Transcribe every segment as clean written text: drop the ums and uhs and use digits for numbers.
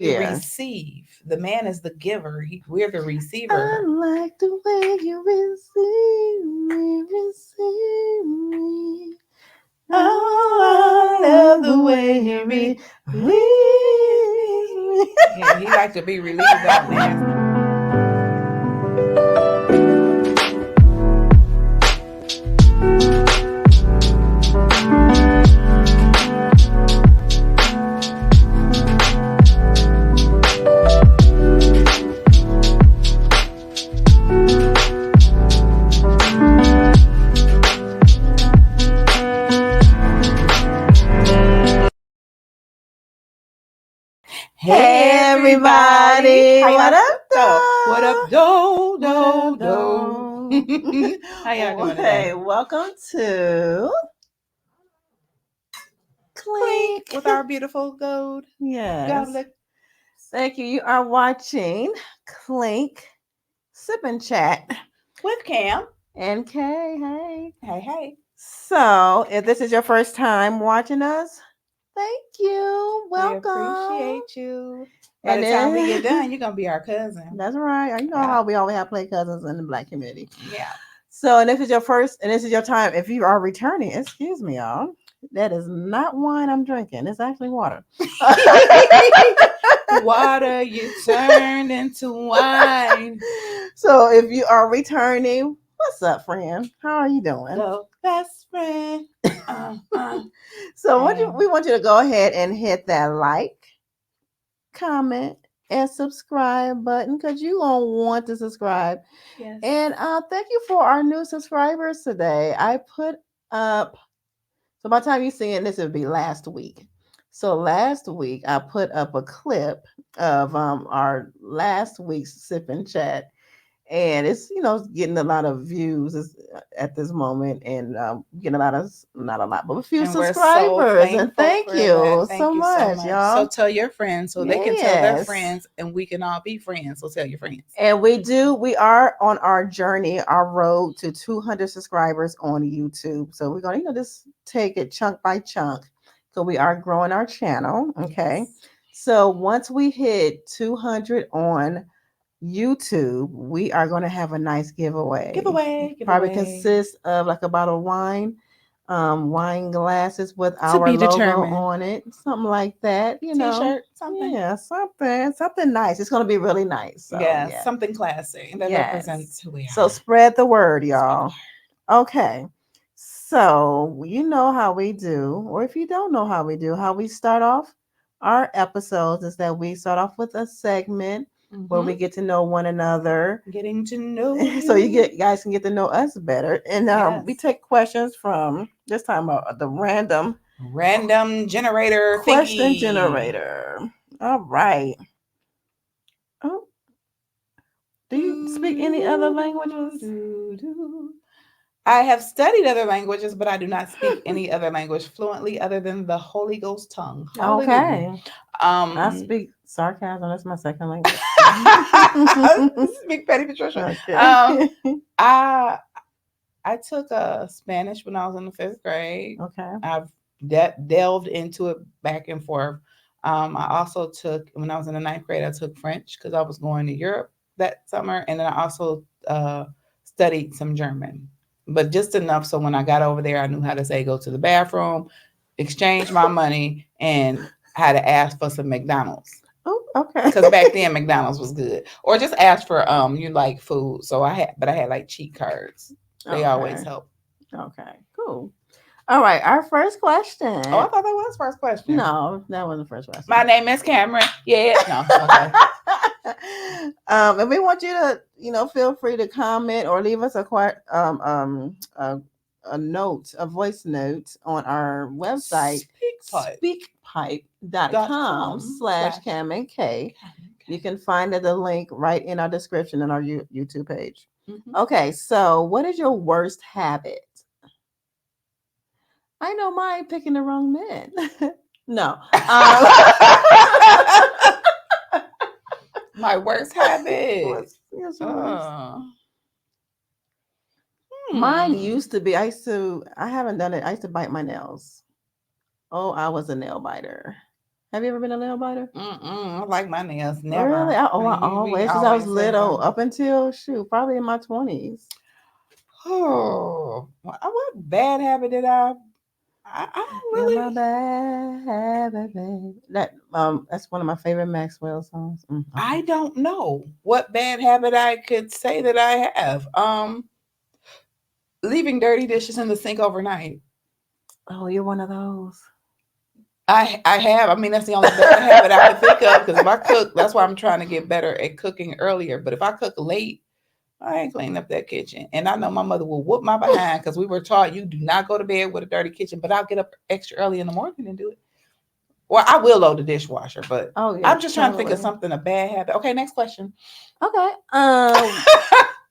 We Yeah. receive. The man is the giver. We're the I receiver. like the way you receive me. Oh, I I love love the the way way you you release release me. me. Yeah, he like to be relieved, that man. Hey Hey everybody. everybody, How what y'all up though? What up, though? do, What do, up do? though? How y'all doing Hey, today? welcome to Clink Clink. with our beautiful gold Yes. goblet. Thank you. You are watching Clink Sip and Chat. With Cam. And Kay, hey. Hey, hey. So, if this is your first time watching us, thank you. We Welcome. appreciate you. By And the time we get then, done, you're gonna be our cousin. that's right. You know Yeah. how we always have play cousins in the black community. Yeah. So, and if it's your first, and this is your time, if you are returning, excuse me, y'all, that is not wine I'm drinking. It's actually water. Water you turned into wine. So, if you are returning, what's up, friend? How are you doing? The best friend. Uh, uh, So, and we want you to go ahead and hit that like, comment, and subscribe button because you gonna want to subscribe. yes. And thank you for our new subscribers today. I put up, so by the time you see it, this would be last week. So last week I put up a clip of our last week's sip and chat, and it's getting a lot of views at this moment, and getting a lot of, not a lot, but a few And we're so subscribers, and thankful thank for that. you so Thank you so much, much. So y'all. tell your friends so they can tell their Yes. friends and we can all be friends. So tell your friends. And we are on our journey, our road to 200 subscribers on YouTube. So we're going to, just take it chunk by chunk. So we are growing our channel. Okay. Yes. So once we hit 200 on YouTube, we are going to have a nice giveaway. Giveaway, Probably giveaway. consists of like a bottle of wine, wine glasses with To our be logo determined. on it, something like that. T-shirt, something. Yeah, something nice. It's going to be really nice. So Yeah, yeah, something classy that represents yes. who we So are. spread the word, Spread the y'all. Okay. So you know how we do, or if you don't know how we do, how we start off our episodes is that we start off with a segment word. where we get to know one another, Getting to know so you. you guys can get to know us better. And we Yes. take questions from this time the random Random generator question thingy. generator. All right. Oh, do you speak any other languages? I have studied other languages, but I do not speak any other language fluently other than the Holy Ghost tongue. Hallelujah. Okay. I Um, speak sarcasm. That's my second language. speak Petty Patricia. Okay. Um, I I took Spanish when I was in the fifth grade. Okay. I've delved into it back and forth. I also took when I was in the ninth grade. I took French because I was going to Europe that summer, and then I also studied some German, but just enough so when I got over there, I knew how to say go to the bathroom, exchange my money, and how to ask for some McDonald's. Oh, okay. Because back then McDonald's was good, or just ask for you like food. So I had like cheat cards. They always Okay. help. Okay. Cool. All right. Our first Oh, I question. thought that was first question. No, that wasn't the first question. My name is Cameron. Yeah. No. Okay. And we want you to, feel free to comment or leave us a note, a voice note on our website, Speakpipe. speakpipe.com .com slash slash Cam and K. You can find the link right in our description on our YouTube page. Mhm. Okay, so what is your worst habit? I know mine, picking the wrong man. No. My worst habit. What's your worst? Uh, Mine hmm. used to be, I haven't done it. I used to bite my nails. Oh, I was a nail biter. Have you ever been a nail biter? Mm-mm, I like my nails. Really? Never. I You be always, since I was always saying little, something. up until shoot, probably in my 20s. Oh, what bad habit did I don't You're really. my bad baby. That's one of my favorite Maxwell songs. I Okay. don't know what bad habit I could say that I have. Leaving dirty dishes in the sink overnight. Oh, you're one of those. I have. I mean, that's the only bad habit I could think of because if I cook, that's why I'm trying to get better at cooking earlier. But if I cook late, I ain't cleaning up that kitchen. And I know my mother will whoop my behind because we were taught you do not go to bed with a dirty kitchen. But I'll get up extra early in the morning and do it. Well, I will load the dishwasher, but Oh yeah, I'm just trying to think of totally. something a bad habit. Okay, next question. Okay.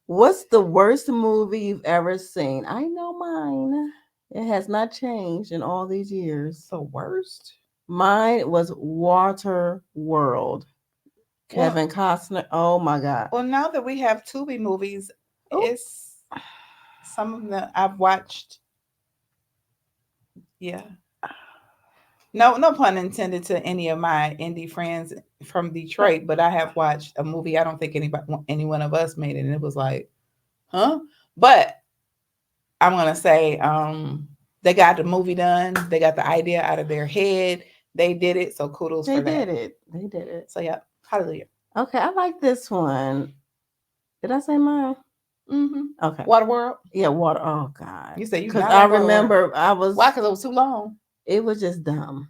What's the worst movie you've ever seen? I know mine. It has not changed in all these years. The worst. Mine was Water World. Well, Kevin Costner. Oh my God. well, now that we have Tubi movies, Oh, it's some of them I've watched. Yeah, no, no pun intended to any of my indie friends from no. Detroit, but I have watched a movie. I don't think any one of us made it, and it was like, huh? But I'm gonna say, they got the movie done. They got the idea out of their head. They did it, so kudos They for that. did it. They did it. So yeah, hallelujah. Okay, I like this one. Did I say mine? Mm-hmm. Okay. Waterworld. Yeah, water. Oh God. You say you do Cause not I like Waterworld. remember I Why? was. Because it was too long. It was just dumb.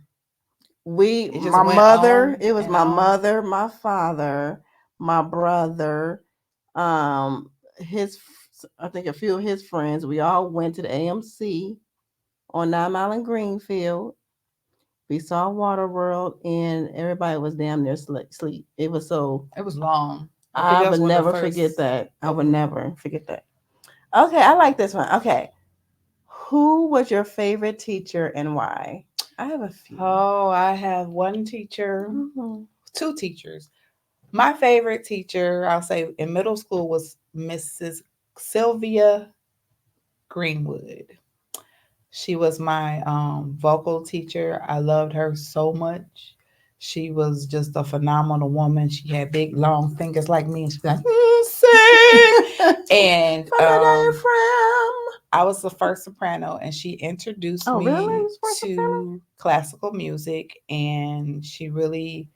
It just My went mother. on It was and my on. mother, my father, my brother, his. I think a few of his friends. We all went to the AMC on 9 Mile and Greenfield. We saw Waterworld, and everybody was damn near sleep. It was so. It was long. I think I that was would one of the never first forget that. I of would them. never forget that. Okay, I like this one. Okay. Who was your favorite teacher and why? I have a few. Oh, I have one teacher, Mhm. two teachers. My favorite teacher, I'll say in middle school, was Mrs. Sylvia Greenwood. She was my vocal teacher. I loved her so much. She was just a phenomenal woman. She had big, long fingers like me, and she'd be like, sing. And From the diaphragm. I was the first soprano, and she introduced Oh, really? me You first soprano? to classical music, and she really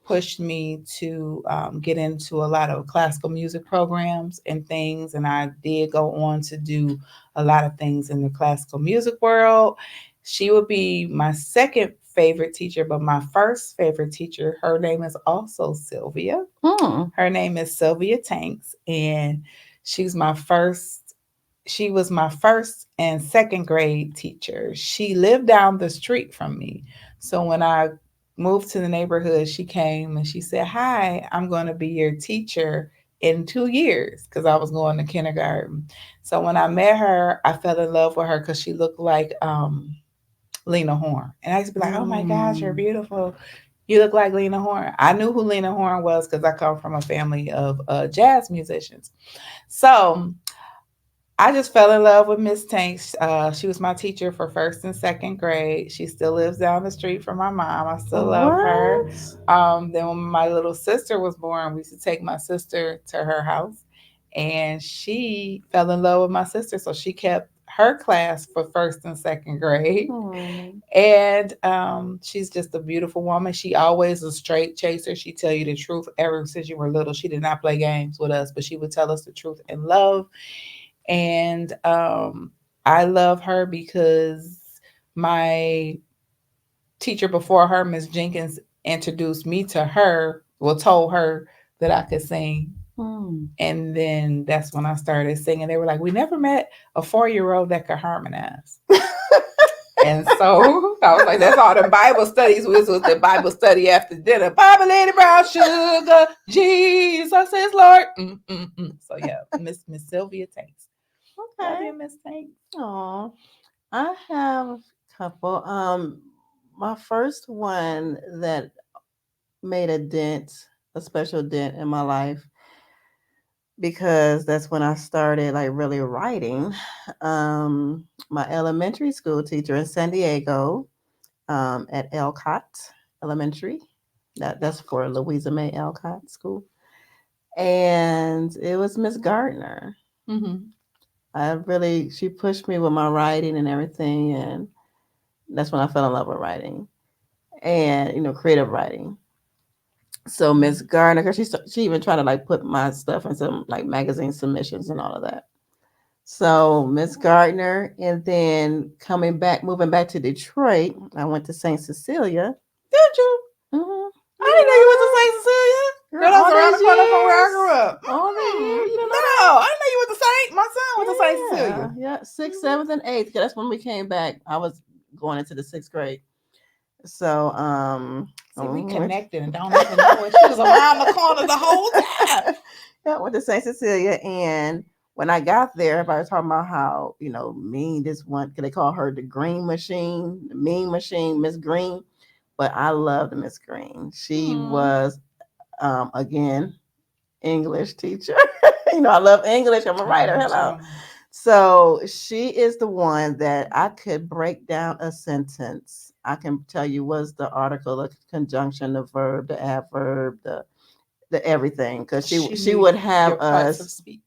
pushed me to get into a lot of classical music programs and things. And I did go on to do a lot of things in the classical music world. She would be my second favorite teacher, but my first favorite teacher, her name is also Sylvia. Hmm. Her name is Sylvia Tanks, and she's my first she was my first and second grade teacher. She lived down the street from me. So when I moved to the neighborhood, she came and she said, "Hi, I'm going to be your teacher in 2 years," because I was going to kindergarten. So when I met her, I fell in love with her because she looked like Lena Horne. And I used to be like, "Oh my gosh, you're Mm. beautiful. You look like Lena Horne." I knew who Lena Horne was because I come from a family of jazz musicians. So I just fell in love with Miss Tanks. She was my teacher for first and second grade. She still lives down the street from my mom. I still love her. What? Then when my little sister was born, we used to take my sister to her house, and she fell in love with my sister. So she kept her class for first and second grade. Hmm. And she's just a beautiful woman. She always a straight chaser. She tell you the truth ever since you were little. She did not play games with us, but she would tell us the truth in love. And I love her because my teacher before her, Miss Jenkins, introduced me to her, well, told her that I could sing. Hmm. And then that's when I started singing. They were like, "We never met a 4-year-old that could harmonize." And so I was like, that's all the Bible studies was the Bible study after dinner. Bible Lady Brown Sugar, Jesus is Lord. So yeah, Miss Sylvia Tanks. Love Okay. you, Miss Tanks. Oh, I have a couple. My first one that made a dent, a special dent in my life, because that's when I started like really writing. My elementary school teacher in San Diego, at Elcott. Elementary. That's for Louisa May Alcott School, and it was Miss Gardner. Mm-hmm. She pushed me with my writing and everything, and that's when I fell in love with writing and creative writing. So Miss Gardner, cause she even tried to like put my stuff in some like magazine submissions and all of that. So Miss Gardner, and then moving back to Detroit, I went to Saint Cecilia. Did you? Hmm. I You didn't didn't know you went to know St. Cecilia. that? Girl, Girl, that's all around these the corner from where I grew years, up. all these years, you didn't know No, I didn't know you went to St. My son went to St. that? Cecilia. Yeah, sixth, Mhm. seventh, and eighth. That's when we came back. I was going into the sixth grade. So, See, we went. connected and don't even know it. She was around the corner the whole time. Yeah, I went to Saint Cecilia, and when I got there, everybody was talking about how mean this one. Cause they call her the Green Machine, the Mean Machine, Miss Green. But I loved Miss Green. She Mm, was, again, English teacher. I love English. I'm a I writer. do Hello. too. So she is the one that I could break down a sentence. I can tell you what's the article, the conjunction, the verb, the adverb, the everything. Because she She she knew would your have parts of us. speech.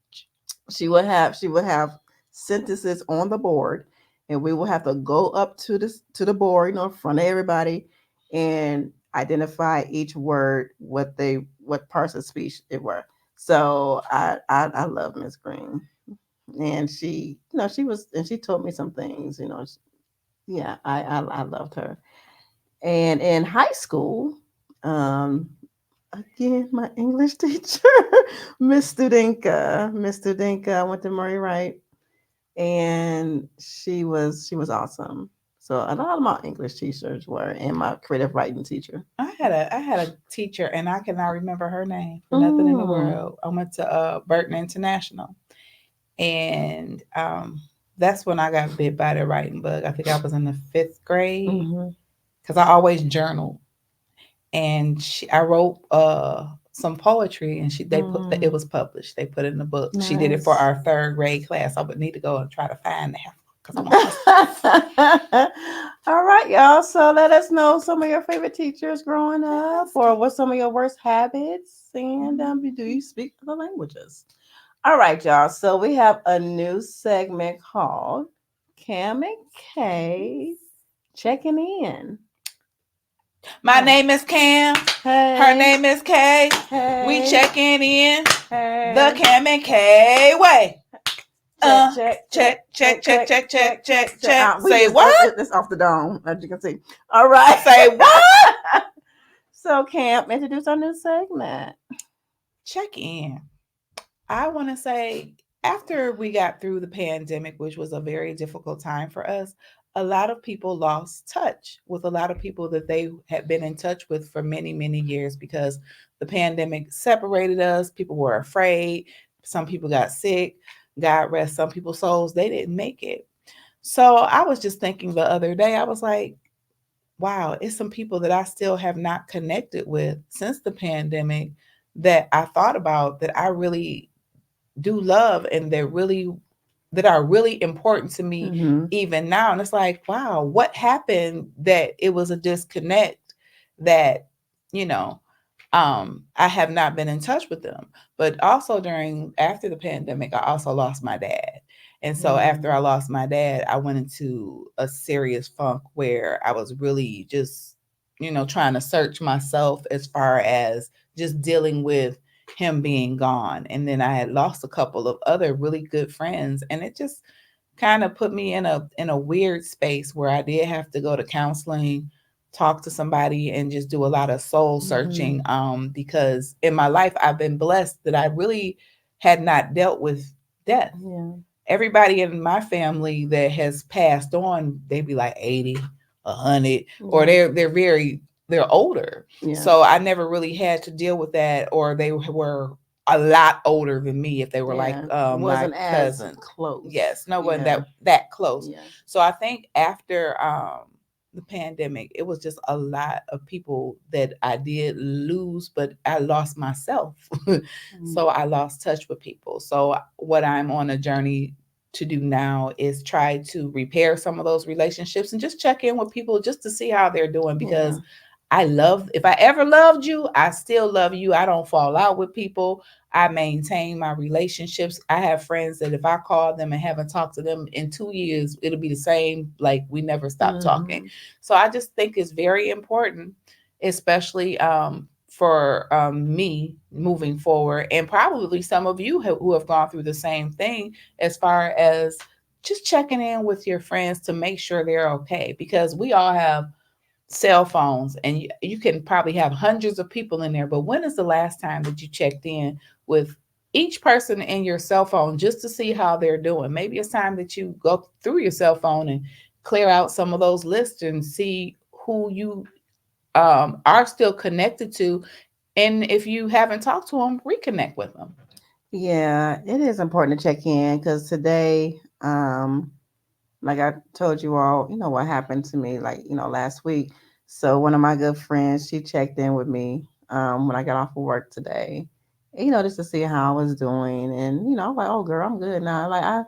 She would have sentences on the board, and we will have to go up to the board, in front of everybody, and identify each word, what parts of speech it were. So I love Miss Green, and she told me some things. Yeah, I loved her. And in high school, um, again, my English teacher, Miss Studenka. I went to Murray Wright, and she was awesome. So a lot of my English teachers were, and my creative writing teacher. I had a teacher and I cannot remember her name for nothing in the Mm. world. I went to Burton International and that's when I got bit by the writing bug. I think I was in the fifth grade Mm-hmm. because I always journaled and I wrote some poetry and they put it Mm. was published. They put it in the book. She did it for Nice. our third grade class. I would need to go and try to find that because I want my All right, y'all. So let us know some of your favorite teachers growing up, or what's some of your worst habits, and do you speak other languages? All right, y'all. So we have a new segment called Cam and Kay checking in. My name is Cam. Her Hey, name is Kay. We hey, checking in the hey. Cam and Kay way. Check, check, check, Check, check, check, check, check, check, check, check, check, check, check. check. We Say just what? this off the dome, as you can see. All right. Say what? So, Cam, introduce our new segment. Check in. I want to say after we got through the pandemic, which was a very difficult time for us, a lot of people lost touch with a lot of people that they had been in touch with for many, many years because the pandemic separated us. People were afraid. Some people got sick. God rest some people's souls. They didn't make it. So I was just thinking the other day, I was like, wow, it's some people that I still have not connected with since the pandemic that I thought about that I really do love and that are really important to me Mm-hmm. even now. And it's like, wow, what happened that it was a disconnect that, you know, I have not been in touch with them. But also after the pandemic, I also lost my dad. And so after I Mm. lost my dad, I went into a serious funk where I was really just, trying to search myself as far as just dealing with him being gone. And then I had lost a couple of other really good friends. And it just kind of put me in a weird space where I did have to go to counseling, talk to somebody and just do a lot of soul Mm-hmm. searching because in my life I've been blessed that I really had not dealt with death. Yeah. Everybody in my family that has passed on, they be like 80, 100, or Yeah. they're older. Yeah. So I never really had to deal with that, or they were a lot older than me if they were like Yeah. my Wasn't as cousins. close. Yes, no one Yeah. that close. Yeah. So I think after the pandemic, it was just a lot of people that I did lose, but I lost myself. Mm. So I lost touch with people. So what I'm on a journey to do now is try to repair some of those relationships and just check in with people just to see how they're doing Yeah. because I love, if I ever loved you, I still love you. I don't fall out with people. I maintain my relationships. I have friends that if I call them and haven't talked to them in 2 years, it'll be the same, like we never stopped talking. Hmm. So I just think it's very important, especially for me moving forward, and probably some of you who have gone through the same thing, as far as just checking in with your friends to make sure they're okay, because we all have cell phones, and you can probably have hundreds of people in there, but when is the last time that you checked in with each person in your cell phone just to see how they're doing? Maybe it's time that you go through your cell phone and clear out some of those lists and see who you are still connected to, and if you haven't talked to them, reconnect with them. Yeah, it is important to check in because today, like I told you all, what happened to me, like, last week. So one of my good friends, she checked in with me when I got off of work today, just to see how I was doing. And, I'm like, oh, girl, I'm good now. Like, I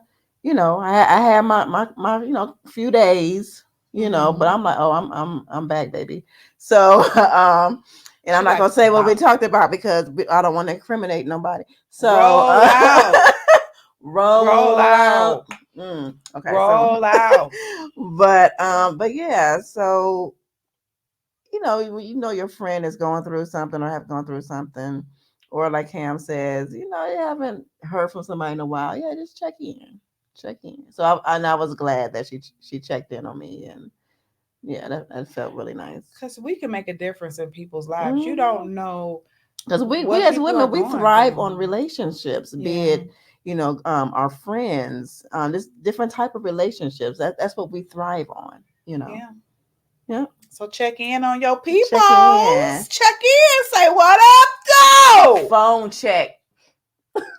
had my, few days, but Hmm. I'm like, oh, I'm back, baby. So, and I'm She not going to likes to say what we bounce. talked about because I don't want to incriminate nobody. So, Roll out. Roll roll out. out. Okay, so Roll out. but yeah, so your friend is going through something or have gone through something, or like Cam says, you haven't heard from somebody in a while. Yeah, just check in, check in. So I was glad that she checked in on me, and yeah, that felt really nice. Because we can make a difference in people's lives. You Mm-hmm. don't know Because we what as people are women, we going thrive through. on relationships, be Yeah. it our friends, this different type of relationships. That's what we thrive on. Yeah. Yeah. So check in on your Check in. peoples. Check in. Say what up, though. Phone check.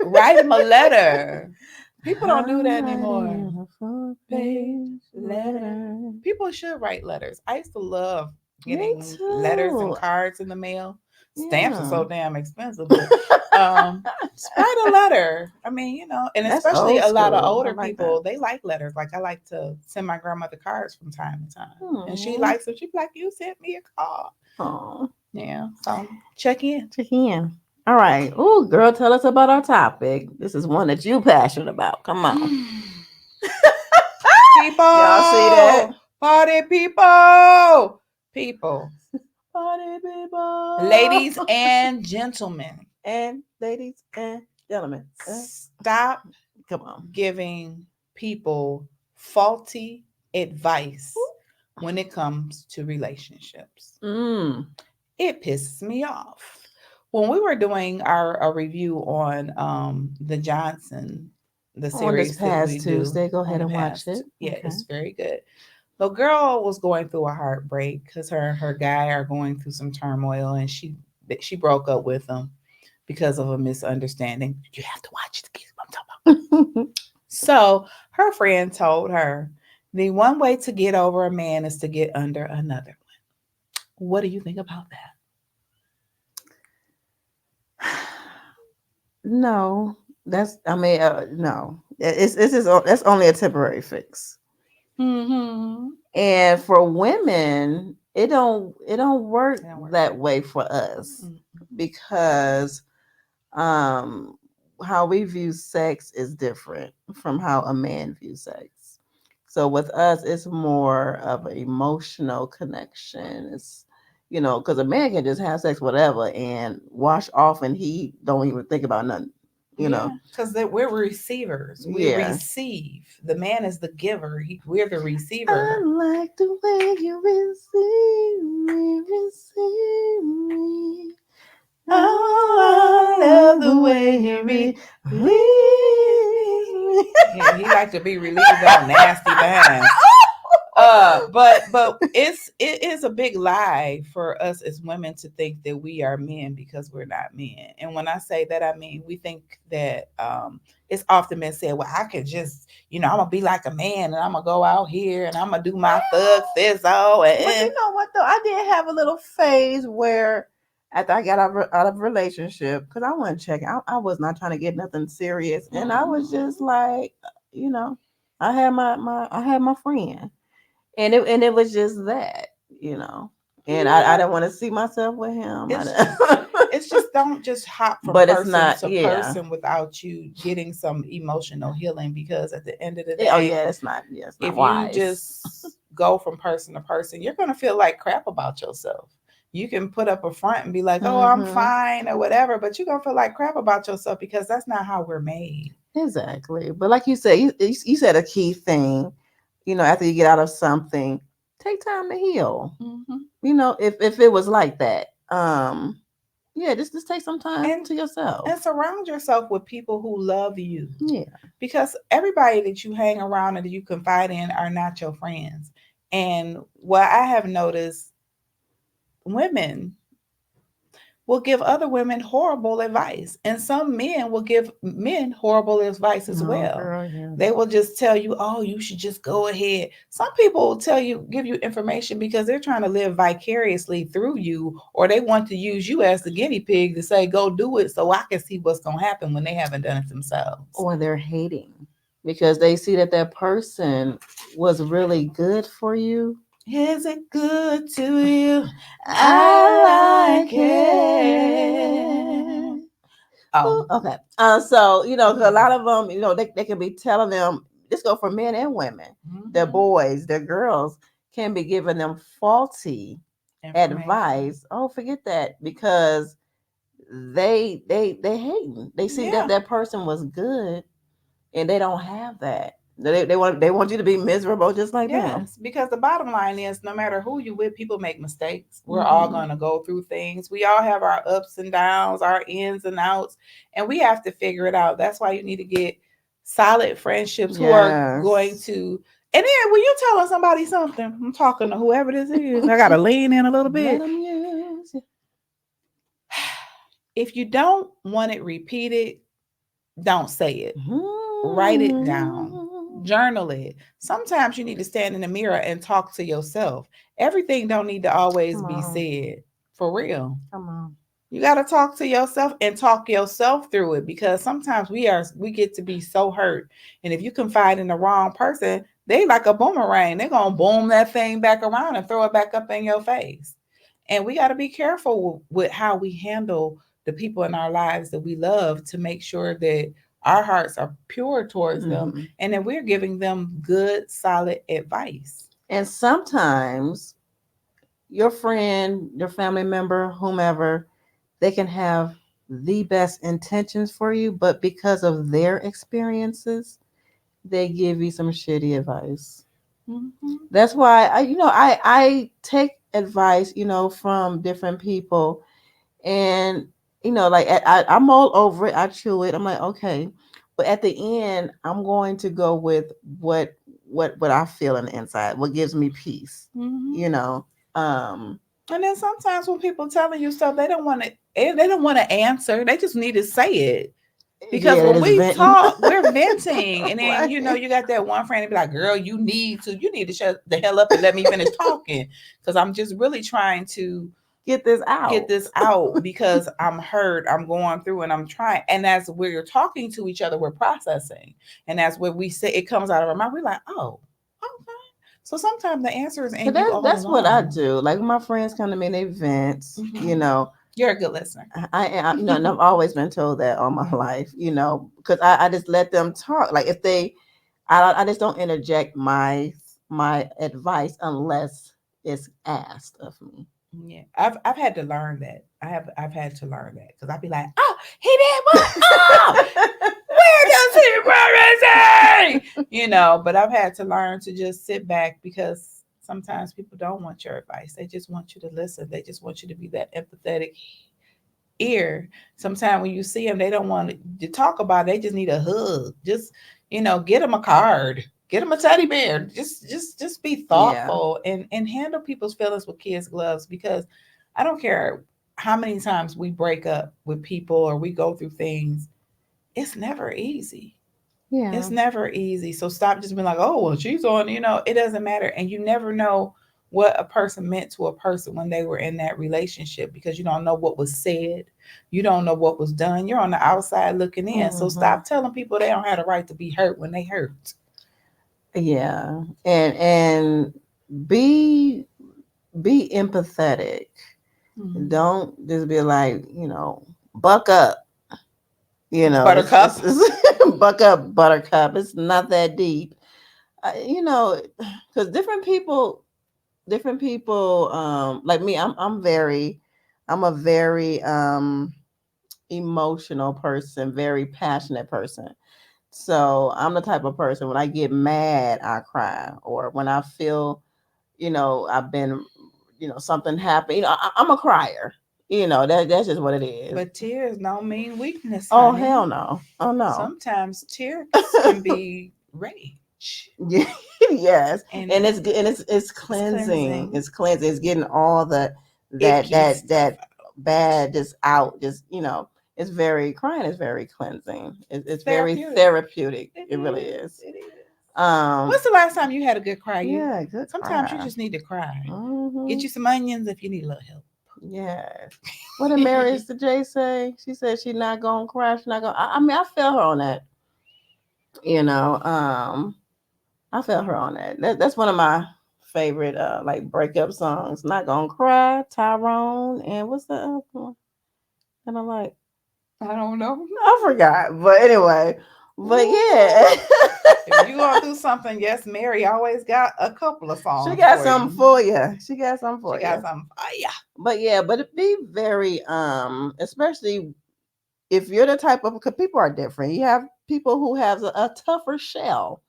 Write them a letter. People don't do I'm that writing anymore. you a full Page page letter. letter. People should write letters. I used to love Me getting letters and too. cards in the mail. Stamps are Yeah. so damn expensive, but just write a letter. I mean, and That's especially old a lot of school. I older like that. people, they like letters. Like I like to send my grandmother cards from time to time, and she Oh. likes them. She be like, "You sent me a card." Oh. Yeah, so check in. Check in. All right. Oh, girl, tell us about our topic. This is one that you passionate about. Come on. Y'all see that? People, party people, people, Party ladies people. and gentlemen, And ladies and gentlemen. stop Come on. giving people faulty advice when it comes to relationships. Mm. It pisses me off. When we were doing our review on the Johnson, the On this series that we past do Tuesday, go on ahead the and watch past, it. yeah, Okay. it's very good. The girl was going through a heartbreak because her and her guy are going through some turmoil, and she broke up with him because of a misunderstanding. You have to watch it. I'm talking about. So her friend told her the one way to get over a man is to get under another one. What do you think about that? No, no. That's only a temporary fix. Mm-hmm. And for women, it don't work It don't work that that way for us way. because um how we view sex is different from how a man views sex. So with us, it's more of an emotional connection. It's because a man can just have sex whatever and wash off, and he don't even think about nothing. You know, Yeah, because we're receivers. We yeah. receive. The man is the giver. We're the I receiver. like the way you receive me. Oh, I I love love the the way way you you release release me. me. Yeah, he like to be relieved on nasty times. But it is a big lie for us as women to think that we are men because we're not men. And when I say that, I mean we think that it's often been said, well, I could just, I'm gonna be like a man and I'm gonna go out here and I'm gonna do my thug fizzo But you and know what though? I did have a little phase where after I got out of a relationship, because I wasn't checking. I was not trying to get nothing serious. And I was just like, you know, I had my friend. And it was just that, you know. and I Yeah, didn't want to see myself with him. it's just it's just don't just hop from But it's person not. to Yeah. person without you getting some emotional healing, because at the end of the Oh day, yeah, it's not. Yeah, it's not if you wise. just go from person to person, you're going to feel like crap about yourself. You can put up a front and be like, oh, I'm Hmm. fine or whatever, but you're going to feel like crap about yourself because that's not how we're made. Exactly. But like you said, you said a key thing. After you get out of something, take time to heal. Hmm. If it was like that, yeah, just take some time And to yourself. and surround yourself with people who love you, Yeah. because everybody that you hang around and that you confide in are not your friends. And what I have noticed, women will give other women horrible advice. And some men will give men horrible advice as No, well. girl, yes. They will just tell you, oh, you should just go ahead. Some people will tell you, give you information because they're trying to live vicariously through you, or they want to use you as the guinea pig to say, go do it so I can see what's going to happen when they haven't done it themselves. Or they're hating because they see that that person was really good for you. Is it good to you? I I like like it. it. Oh, Ooh, okay. So 'cause a lot of them, they can be telling them, just go for men and women, their hmm, boys, their girls can be giving them faulty information. advice. Oh, forget that, because they hating. They see that Yeah. that person was good, and they don't have that. They want you to be miserable just like them. Yes, because the bottom line is no matter who you with, people make mistakes. We're all Hmm. going to go through things. We all have our ups and downs, our ins and outs, and we have to figure it out. That's why you need to get solid friendships who are going Yes. to. And then when you telling somebody something, I'm talking to whoever this is, I got to lean in a little Let bit. them use you. If you don't want it repeated, don't say it. Write it down, Mhm. journal it. Sometimes you need to stand in the mirror and talk to yourself. Everything don't need to always Come be on. said. For real, Come on. you got to talk to yourself and talk yourself through it, because sometimes we get to be so hurt, and if you confide in the wrong person, they like a boomerang, they're gonna boom that thing back around and throw it back up in your face. And we got to be careful with how we handle the people in our lives that we love, to make sure that our hearts are pure towards them Hmm. and that we're giving them good, solid advice. And sometimes your friend, your family member, whomever, they can have the best intentions for you, but because of their experiences, they give you some shitty advice. Mm-hmm. That's why I take advice, from different people, and like I'm all over it. I chew it. I'm like, okay, but at the end, I'm going to go with what what I feel in the inside, what gives me peace. Mm-hmm. You know, um, And then sometimes when people telling you stuff, they don't want to answer. They just need to say it. Because yeah, that when is we venting. talk, we're venting. And then, Right. you got that one friend to be like, girl, you need to shut the hell up and let me finish talking. Because I'm just really trying to Get this get out. this out because I'm hurt, I'm going through, and I'm trying. And as we're talking to each other, we're processing. And that's what we say, it comes out of our mouth. We're like, oh, okay. So sometimes the answer is So in you all that's what I along. do. Like when my friends come to me, they vent. You Hmm. know, You're a good listener. and I've always been told that all my life. Because I just let them talk. Like if they, I just don't interject my advice unless it's asked of me. Yeah, I've had to learn that. I've had to learn that because I'd be like, oh, he did what? Oh, where is he? But I've had to learn to just sit back, because sometimes people don't want your advice. They just want you to listen. They just want you to be that empathetic ear. Sometimes when you see them, they don't want to talk about it. They just need a hug. Just, get them a card. Get them a teddy bear. Just be Yeah, thoughtful and handle people's feelings with kids' gloves, because I don't care how many times we break up with people or we go through things. It's never easy. yeah, It's never easy. So stop just being like, oh, well, she's on, it doesn't matter. And you never know what a person meant to a person when they were in that relationship, because you don't know what was said. You don't know what was done. You're on the outside looking in. So hmm, stop telling people they don't have the right to be hurt when they hurt. yeah, and be be empathetic. Mhm. Don't just be like, buck up. Buttercup. It's buck up, buttercup. It's not that deep. Because different people, like me, I'm a very emotional person, very passionate person. So I'm the type of person when I get mad, I cry, or when I feel, I've been, something happened. I'm a crier. That's just what it is. But tears don't mean weakness, Oh honey. hell no! Oh no! Sometimes tears can be rage, Yeah, yes, and and it's it's cleansing. cleansing, It's cleansing. It's getting all the that icky that stuff that out. bad just out. It's very crying. Is very cleansing. It's It's very therapeutic. therapeutic. It It really is. is. It is. Um, When's the last time you had a good cry? You yeah, good sometimes you cry. just need to cry. Get Hmm. you some onions if you need a little help. Yes. What did Mary to J say? She said she not gonna cry. She not gonna. I mean, I feel her on that. You know. I felt her on that. That's one of my favorite like breakup songs. Not gonna cry, Tyrone, and what's the other one that I like? I don't know. I forgot. But anyway, but yeah. Ooh. If you going through something, yes, Mary always got a couple of She songs got for something you. for you. She got something She for got you. something for you. But yeah, but it be very especially if you're the type of because people are different. You have people who have a tougher shell,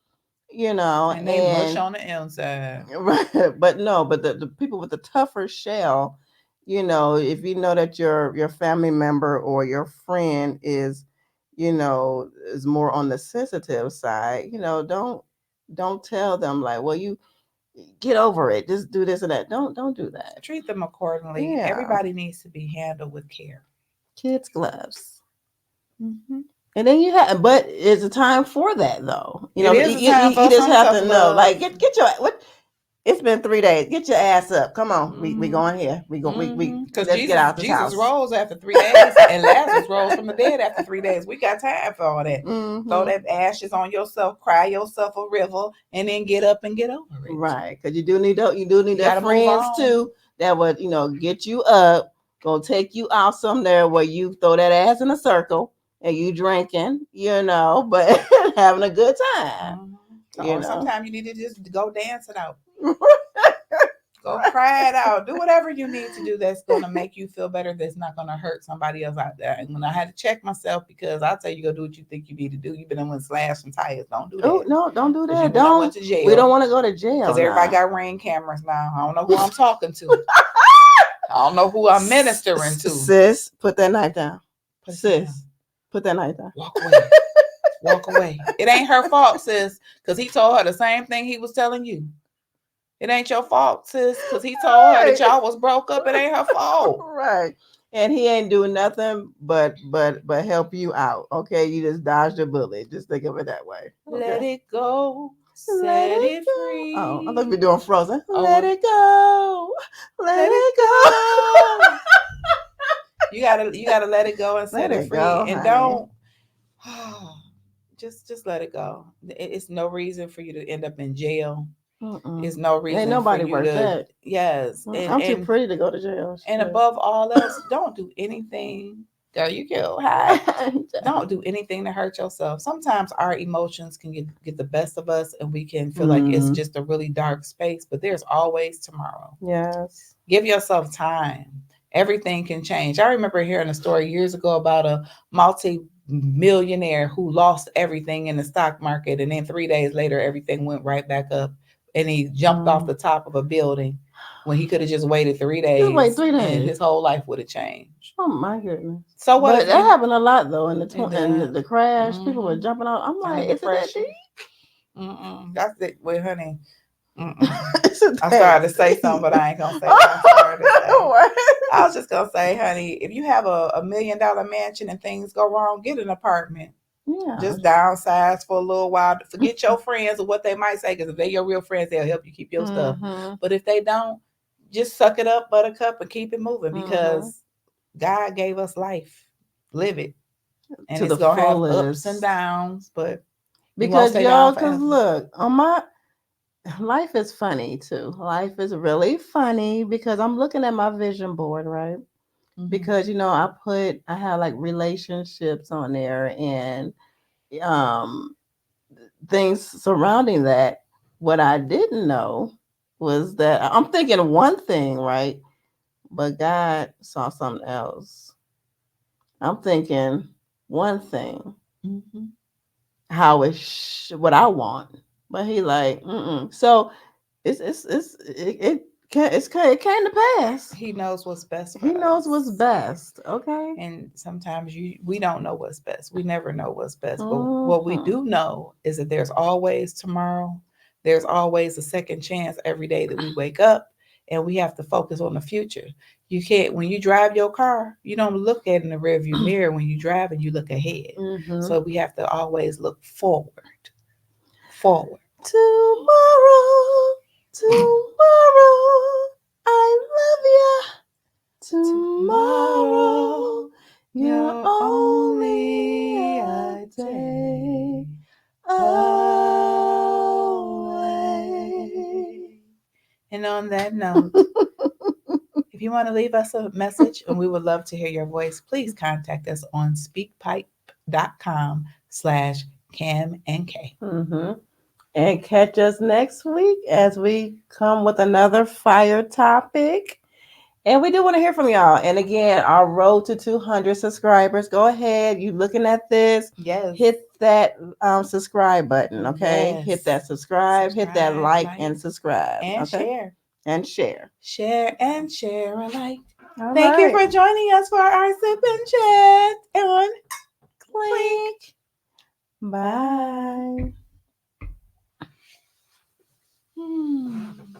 And they mush and on the inside. right, but no, but the people with the tougher shell, if you know that your family member or your friend is more on the sensitive side, don't tell them like, well, you get over it, just do this and that. Don't do that. Treat them accordingly. Yeah, Everybody needs to be handled with care. kids gloves. Hmm. And then but it's a time for that though. It is a time You for just some have tough to know, love. like, get your what. It's been 3 days. Get your ass up. Come on, we Hmm. going here. We Because let's get Jesus, out this Jesus house. rose after 3 days, and Lazarus rose from the dead after 3 days. We got time for all that. Throw Hmm. that ashes on yourself, cry yourself a river, and then get up and get over it. Right, because you do need You got that to move friends on. too that would get you up, gonna take you out somewhere where you throw that ass in a circle and you drinking, but having a good time, Mhm. you Or know. sometimes you need to just go dance it out. Go cry it out. Do whatever you need to do that's going to make you feel better. That's not going to hurt somebody else out there. And when I had to check myself, because I'll tell you, go do what you think you need to do. You've been in one slash some tires. Don't do Oh that no, don't do because you that. been on Don't. went to We don't jail. want to go to jail Because everybody now. got ring cameras now. I don't know who I'm talking to. I don't know who I'm ministering to. Sis, put that knife down. Put it down. Sis, put that knife down. Walk away. Walk away. It ain't her fault, sis, because he told her the same thing he was telling you. It ain't your fault, sis, because he told her that Right. y'all was broke up. It ain't her fault. Right. And he ain't doing nothing but help you out. Okay, you just dodged a bullet. Just think of it that way. Let Okay. it go. Let Set it it go. Oh, I thought we were free. doing Frozen. Oh, Let it go. Let let it it go. go. You gotta let it go and Let set it it free. go, And honey. don't just let it go. It's no reason for you to end up in jail. Mm-mm. It's no Ain't reason for nobody you worth to that. yes. And I'm too and pretty to go to jail. and Shit. above all else, don't do anything. Girl, you get high. Don't do anything to hurt yourself. Sometimes our emotions can get the best of us and we can feel like it's Mm, just a really dark space, but there's always tomorrow. yes. Give yourself time. Everything can change. I remember hearing a story years ago about a multi-millionaire who lost everything in the stock market, and then 3 days later, everything went right back up, and he jumped off Mm. the top of a building when he could have just waited three Just wait days, three and days. his whole life would have changed. Oh my goodness. So what But if that you? happened a lot though in the It in does. the crash. People were Hmm. jumping out. I'm And the like, is it that depression. deep? Mm-mm. That's it. Well, honey. Mm-mm. Is it I that started to say something, deep? but I ain't gonna say what I started to say. What? I was just gonna say, honey, if you have a $1 million mansion and things go wrong, get an apartment. Yeah. Just downsize for a little while. Forget your friends or what they might say, because if they're your real friends, they'll help you keep your stuff. Mhm. But if they don't, just suck it up, buttercup, and keep it moving, Mhm. because God gave us life. Live it. And To it's the gonna have ups and fullest. downs, but you won't Because stay down y'all, cause forever. look on my life is funny too. Life is really funny because I'm looking at my vision board, right? Hmm. Because I have like relationships on there and um things surrounding that. What I didn't know was that I'm thinking one thing, right? But God saw something else. I'm thinking one thing, Hmm. what I want, but he like, mm-mm. So it came to pass. He knows what's best for He knows what's us. best. Okay. And sometimes we don't know what's best. We never know what's best. But what we Hmm. do know is that there's always tomorrow. There's always a second chance every day that we wake up, and we have to focus on the future. You can't when you drive your car, you don't look at in the rearview mirror when you drive and you look ahead. Hmm. So we have to always look forward. Forward. Tomorrow, tomorrow, I love you. Tomorrow, Tomorrow, you're you're only only a a day day away. away. And on that note, if you want to leave us a message and we would love to hear your voice, please contact us on speakpipe.com/Cam and K. Hmm. And catch us next week as we come with another fire topic. And we do want to hear from y'all. And again, our road to 200 subscribers. Go ahead. You looking at this? Yes. Hit that subscribe button. Okay. Hit Yes. that subscribe. Hit that Subscribe, like like, and subscribe. and Okay. share. And share. Share and share alike. All Thank you right. for joining us for our sip and chat on Clink. Clink. Bye. Bye. Hmm.